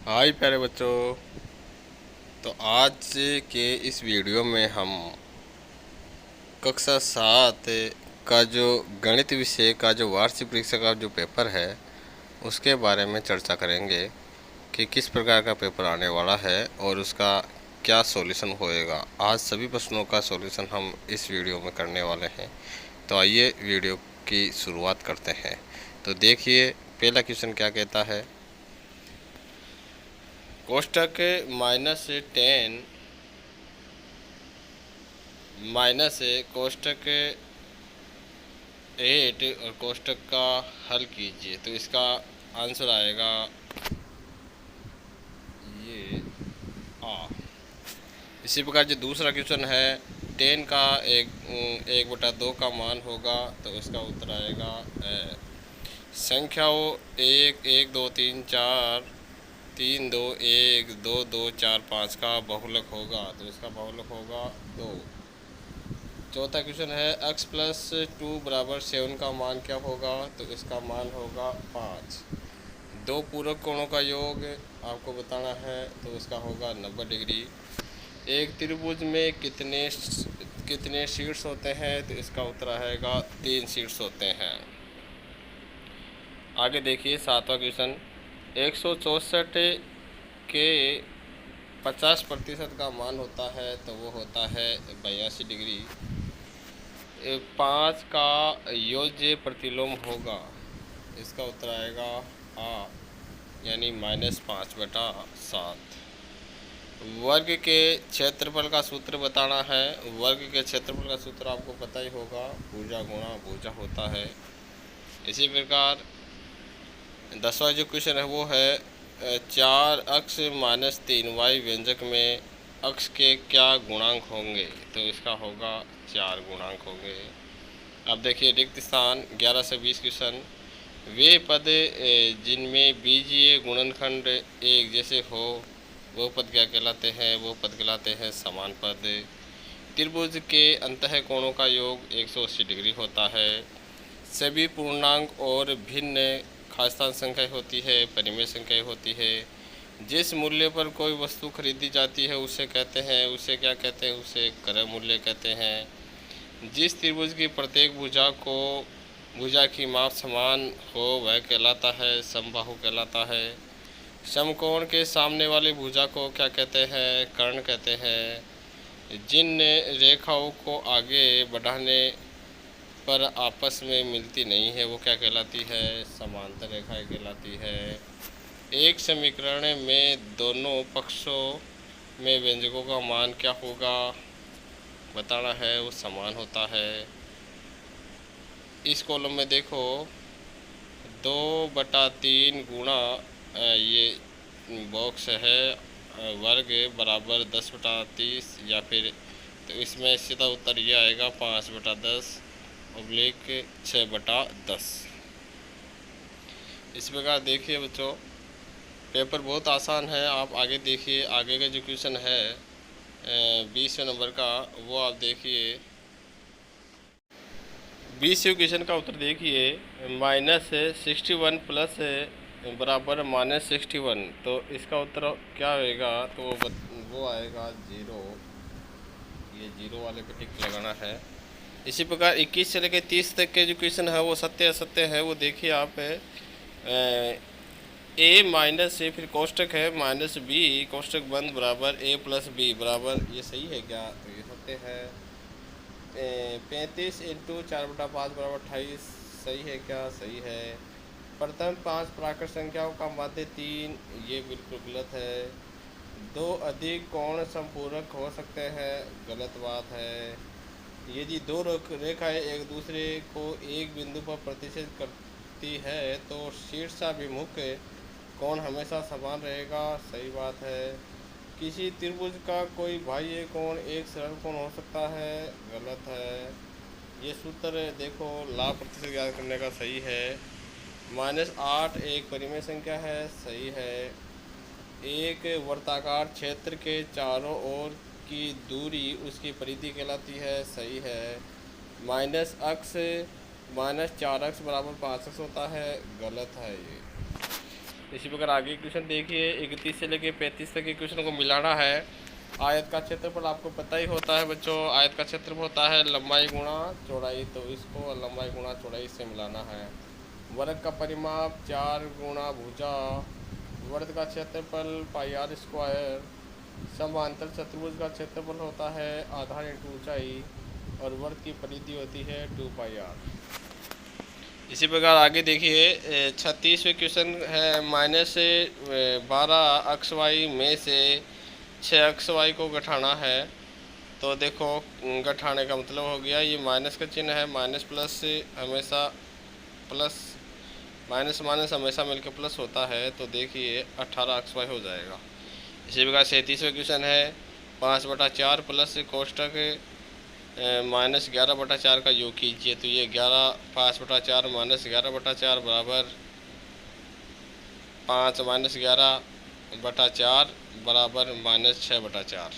हाय प्यारे बच्चों। तो आज के इस वीडियो में हम कक्षा 7 का जो गणित विषय का जो वार्षिक परीक्षा का जो पेपर है उसके बारे में चर्चा करेंगे कि किस प्रकार का पेपर आने वाला है और उसका क्या सॉल्यूशन होएगा। आज सभी प्रश्नों का सॉल्यूशन हम इस वीडियो में करने वाले हैं। तो आइए वीडियो की शुरुआत करते हैं। तो देखिए पहला क्वेश्चन क्या कहता है। कोष्टक -10 माइनस कोष्टक 8 और कोष्टक का हल कीजिए। तो इसका आंसर आएगा ये आ। इसी प्रकार जो दूसरा क्वेश्चन है 10 का 1/2 का मान होगा तो इसका उत्तर आएगा संख्याओं 1 1 2 3 4 3 2 1 2 2 4 5 का बहुलक होगा तो इसका बहुलक होगा 2। चौथा क्वेश्चन है x+2 = 7 का मान क्या होगा तो इसका मान होगा 5। दो पूरक कोणों का योग आपको बताना है तो इसका होगा 90 डिग्री। एक त्रिभुज में कितने शीट्स होते हैं तो इसका उत्तर आएगा 3 शीट्स होते हैं। आगे देखिए सातवां क्वेश्चन 164 के 50% का मान होता है तो वो होता है 82 डिग्री। 5 का योज्य प्रतिलोम होगा इसका उत्तर आएगा आ यानी -5/7। वर्ग के क्षेत्रफल का सूत्र बताना है। वर्ग के क्षेत्रफल का सूत्र आपको पता ही होगा, भुजा गुणा भुजा होता है। इसी प्रकार 10वां जो क्वेश्चन है वो है 4x - 3y व्यंजक में x के क्या गुणांक होंगे तो इसका होगा 4 गुणांक होंगे। अब देखिए रिक्त स्थान 11 से 20 क्वेश्चन। वे पद जिनमें बीजीय गुणनखंड एक जैसे हो वो पद क्या कहलाते हैं, वो पद कहलाते हैं समान पद। त्रिभुज के अंतःकोणों का योग 180 डिग्री होता है। सभी पूर्णांक और भिन्न खासतान संख्या होती है, परिमेय संख्या होती है। जिस मूल्य पर कोई वस्तु खरीदी जाती है उसे कहते हैं, उसे क्या कहते हैं, उसे क्रय मूल्य कहते हैं। जिस त्रिभुज की प्रत्येक भुजा की माप समान हो वह कहलाता है समबाहु कहलाता है। समकोण के सामने वाली भुजा को क्या कहते हैं, कर्ण कहते हैं। जिन रेखाओं को आगे बढ़ाने पर आपस में मिलती नहीं है वो क्या कहलाती है, समांतर रेखाएं कहलाती है। एक समीकरण में दोनों पक्षों में व्यंजकों का मान क्या होगा बताना है, वो समान होता है। इस कॉलम में देखो 2/3 गुणा ये बॉक्स है वर्ग बराबर 10/30 या फिर तो इसमें सीधा उत्तर ये आएगा 5/10 / 6/10। इस प्रकार देखिए बच्चों पेपर बहुत आसान है। आप आगे देखिए, आगे का जो क्वेश्चन है 20वें नंबर का वो आप देखिए। 20वें क्वेश्चन का उत्तर देखिए -61 प्लस बराबर -61 तो इसका उत्तर क्या होएगा तो वो आएगा 0। ये 0 वाले पे टिक लगाना है। इसी प्रकार 21 से लेकर 30 तक के जो क्वेश्चन है वो सत्य असत्य है। वो देखिए आप ए माइनस ए फिर कोष्टक है -b कोष्टक बंद बराबर a+b बराबर ये सही है क्या तो ये सत्य है। 35 × 4/5 = 28 सही है क्या, सही है। प्रथम 5 प्राकृत संख्याओं का माध्य 3 ये बिल्कुल गलत है। 2 अधिक कोण संपूरक हो सकते हैं, गलत बात है। यदि दो रेखाएं एक दूसरे को एक बिंदु पर प्रतिच्छेद करती है तो शीर्षाभिमुख कोण हमेशा समान रहेगा, सही बात है। किसी त्रिभुज का कोई बाह्य कोण एक सरल कोण हो सकता है, गलत है। ये सूत्र देखो लाभ प्रतिशत याद करने का सही है। -8 एक परिमेय संख्या है, सही है। एक वर्ताकार क्षेत्र के चारों ओर की दूरी उसकी परिधि कहलाती है, सही है। -4x = 5x होता है, गलत है ये। इसी प्रकार आगे क्वेश्चन देखिए, 31 से लेके 35 तक के क्वेश्चन को मिलाना है। आयत का क्षेत्रफल आपको पता ही होता है बच्चों, आयत का क्षेत्रफल होता है लंबाई गुणा चौड़ाई, तो इसको लंबाई गुणा चौड़ाई से मिलाना है। वर्ग का परिमाप 4 गुणा भुजा, वर्ग का क्षेत्रफल पाई आर स्क्वायर, समांतर चतुर्भुज का क्षेत्रफल होता है आधार इंटू ऊंचाई, और वर्ग की परिधि होती है 2 पाई आर। इसी प्रकार आगे देखिए, 36वें क्वेश्चन है, -12 अक्स वाई में से 6 अक्स वाई को घटाना है। तो देखो घटाने का मतलब हो गया, ये माइनस का चिन्ह है, माइनस प्लस से हमेशा प्लस, माइनस माइनस हमेशा मिलकर प्लस होता है, तो देखिए 18 अक्स वाई हो जाएगा। इसी प्रकार 37वां क्वेश्चन है, 5/4 प्लस कोष्टक -11/4 का योग कीजिए। तो ये 5/4 -11/4 बराबर 5 -11/4 बराबर -6/4।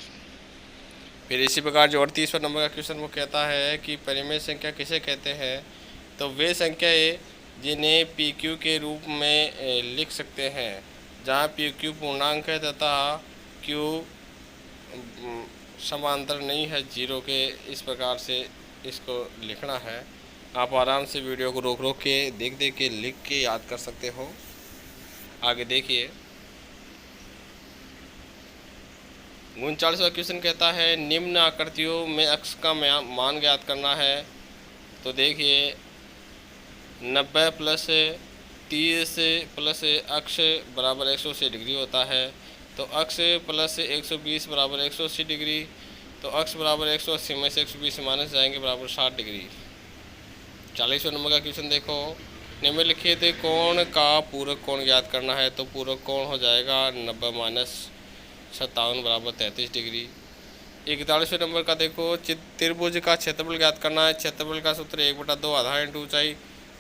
फिर इसी प्रकार जो 38वां नंबर का क्वेश्चन वो कहता है कि परिमेय संख्या किसे कहते हैं। तो वे संख्याएं जिन्हें पी क्यू के रूप में लिख सकते हैं, जहाँ पी क्यू पूर्णांक है तथा क्यू समांतर नहीं है जीरो के, इस प्रकार से इसको लिखना है। आप आराम से वीडियो को रोक रोक के देख के लिख के याद कर सकते हो। आगे देखिए, 39वां क्वेश्चन कहता है निम्न आकृतियों में अक्ष का मान ज्ञात करना है। तो देखिए 90 प्लस 30 प्लस अक्ष बराबर 180 डिग्री होता है। तो अक्ष प्लस 120 बराबर 180 डिग्री, तो अक्ष बराबर 180 में से 120 माइनस जाएंगे बराबर 60 डिग्री। 40वां नंबर का क्वेश्चन देखो, निम्नलिखित कोण का पूरक कोण ज्ञात करना है। तो पूरक कोण हो जाएगा 90 माइनस 57 बराबर 33 डिग्री। 41वें नंबर का देखो, त्रिभुज का क्षेत्रफल ज्ञात करना है। क्षेत्रफल का सूत्र 1/2 आधार इंटू ऊंचाई,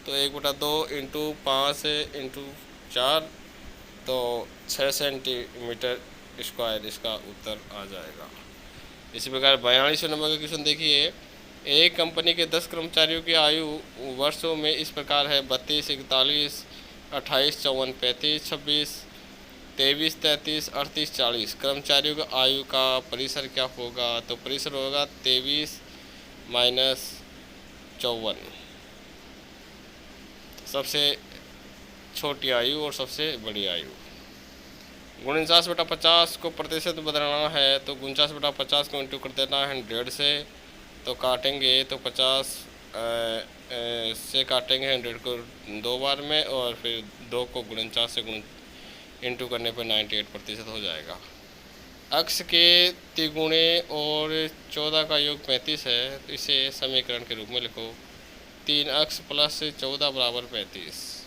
तो 1/2 इंटू 5 इंटू 4, तो 6 सेंटीमीटर स्क्वायर इसका उत्तर आ जाएगा। इसी प्रकार 42वें नंबर का क्वेश्चन देखिए, एक कंपनी के 10 कर्मचारियों की आयु वर्षों में इस प्रकार है 32, 41, 28, 54, 35, 26, 23, 33, 38, 40। कर्मचारियों की आयु का परिसर क्या होगा। तो परिसर होगा 23 माइनस 54, सबसे छोटी आयु और सबसे बड़ी आयु। 49/50 को प्रतिशत बदलना है। तो 49/50 को इंटू कर देना है 100 से, तो काटेंगे तो 50 से काटेंगे 100 को 2 बार में, और फिर 2 को 49 से इंटू करने पर 98% हो जाएगा। अक्ष के तिगुणे और 14 का योग 35 है, तो इसे समीकरण के रूप में लिखो, 3 अक्ष प्लस 14 बराबर 35।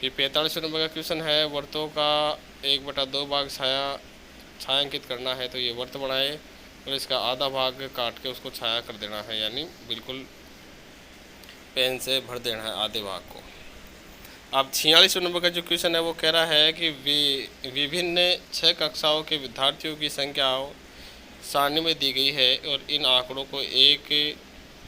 फिर 45वें नंबर का क्वेश्चन है, वर्तों का 1/2 भाग छायांकित करना है। तो ये वर्त बनाए और इसका आधा भाग काट के उसको छाया कर देना है, यानी बिल्कुल पेन से भर देना है आधे भाग को। अब 46वें नंबर का जो क्वेश्चन है वो कह रहा है कि विभिन्न 6 कक्षाओं के विद्यार्थियों की संख्या सारणी में दी गई है और इन आंकड़ों को एक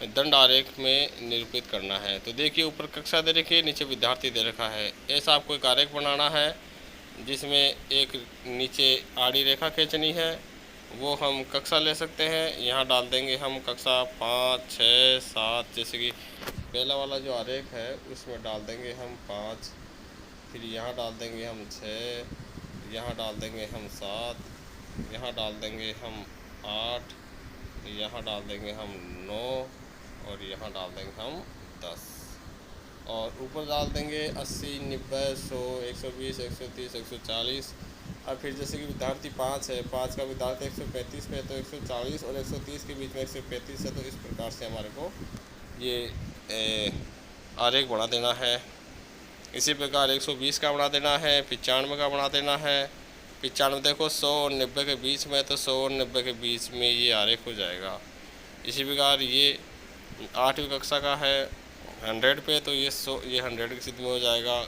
दंड आरेख में निरूपित करना है। तो देखिए ऊपर कक्षा दे रखी है, नीचे विद्यार्थी दे रखा है। ऐसा आपको एक आरेख बनाना है जिसमें एक नीचे आड़ी रेखा खींचनी है, वो हम कक्षा ले सकते हैं। यहाँ डाल देंगे हम कक्षा 5, 6, 7, जैसे कि पहला वाला जो आरेख है उसमें डाल देंगे हम 5, फिर यहाँ डाल देंगे हम 6, यहाँ डाल देंगे हम 7, यहाँ डाल देंगे हम 8, यहाँ डाल देंगे हम 9, और यहाँ डाल देंगे हम 10, और ऊपर डाल देंगे 80, 90, 100, 120, 130, 140। अब फिर जैसे कि विद्यार्थी 5 है, 5 का विद्यार्थी 135 पे, तो 140 और 130 के बीच में 135 है। तो इस प्रकार से हमारे को ये आरेख बना देना है। इसी प्रकार 120 का बना देना है, 95 का बना देना है। 95 देखो 100 और 90 के बीच में, तो 100 और 90 के बीच में ये आरेख हो जाएगा। इसी प्रकार ये 8वीं कक्षा का है 100 पे, तो ये 100 की स्थिति में हो जाएगा।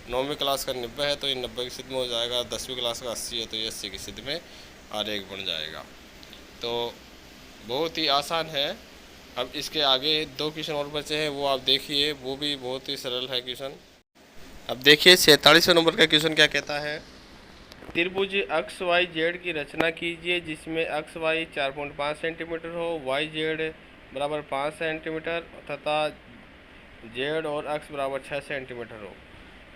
9वीं क्लास का 90 है, तो ये 90 की स्थिति में हो जाएगा। 10वीं क्लास का 80 है, तो ये 80 की स्थिति में आरेख बन जाएगा। तो बहुत ही आसान है। अब इसके आगे 2 क्वेश्चन और बचे हैं, वो आप देखिए, वो भी बहुत ही सरल है क्वेश्चन। अब देखिए 47वें नंबर का क्वेश्चन क्या कहता है। त्रिभुज अक्स वाई जेड की रचना कीजिए जिसमें अक्स वाई 4.5 सेंटीमीटर हो, वाई जेड बराबर 5 सेंटीमीटर तथा जेड और अक्स बराबर 6 सेंटीमीटर हो।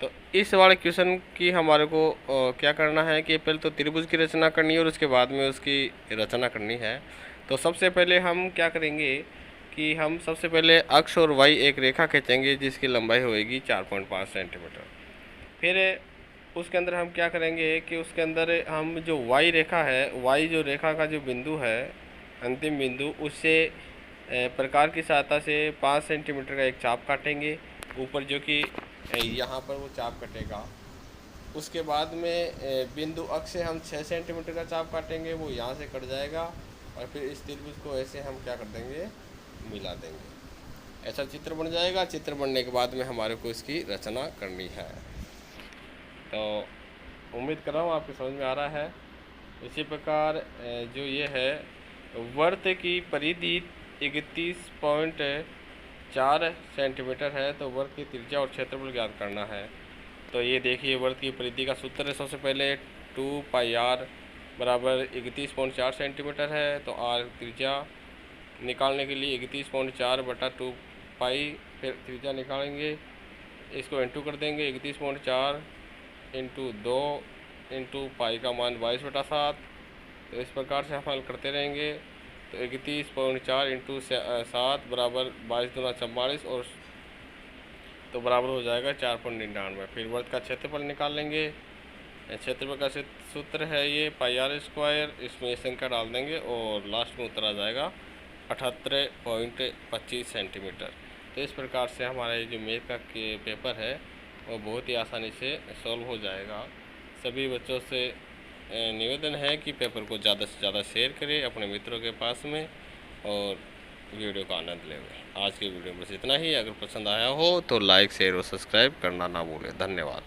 तो इस वाले क्वेश्चन की हमारे को क्या करना है कि पहले तो त्रिभुज की रचना करनी है और उसके बाद में उसकी रचना करनी है। तो सबसे पहले हम क्या करेंगे कि हम सबसे पहले अक्स और वाई एक रेखा खींचेंगे जिसकी लंबाई होएगी 4.5 सेंटीमीटर। फिर उसके अंदर हम क्या करेंगे कि उसके अंदर हम जो वाई रेखा है, वाई जो रेखा का जो बिंदु है, अंतिम बिंदु, उससे प्रकार की सहायता से 5 सेंटीमीटर का एक चाप काटेंगे ऊपर, जो कि यहाँ पर वो चाप कटेगा। उसके बाद में बिंदु अक्ष से हम 6 सेंटीमीटर का चाप काटेंगे, वो यहाँ से कट जाएगा और फिर इस त्रिभुज को ऐसे हम क्या कर देंगे, मिला देंगे। ऐसा चित्र बन जाएगा। चित्र बनने के बाद में हमारे को इसकी रचना करनी है। तो उम्मीद कर रहा हूँ आपको समझ में आ रहा है। इसी प्रकार जो ये है वर्त की परिधि 31.4 सेंटीमीटर है। तो वर्त की त्रिज्या और क्षेत्रफल ज्ञात करना है। तो ये देखिए वर्त की परिधि का सूत्र है। सबसे पहले 2 पाई आर बराबर 31.4 सेंटीमीटर है। तो आर त्रिज्या निकालने के लिए 31.4 बटा 2 पाई, फिर त्रिज्या निकालेंगे, इसको इंटू कर देंगे। 31.4 इंटू 2 इंटू पाई का मान 22/7। तो इस प्रकार से हम हल करते रहेंगे। तो 31.4 इंटू 7 बराबर 22 दूना 44 और तो बराबर हो जाएगा 4.99। फिर वर्ग का क्षेत्रफल निकाल लेंगे। क्षेत्रफल का सूत्र है ये पाई आर स्क्वायर, इसमें संख्या डाल देंगे और लास्ट में उत्तर आ जाएगा 78.25 सेंटीमीटर। तो इस प्रकार से हमारा ये जो मैथ का पेपर है वो बहुत ही आसानी से सॉल्व हो जाएगा। सभी बच्चों से निवेदन है कि पेपर को ज़्यादा से ज़्यादा शेयर करें अपने मित्रों के पास में और वीडियो का आनंद लें। आज की वीडियो में बस इतना ही। अगर पसंद आया हो तो लाइक, शेयर और सब्सक्राइब करना ना भूलें। धन्यवाद।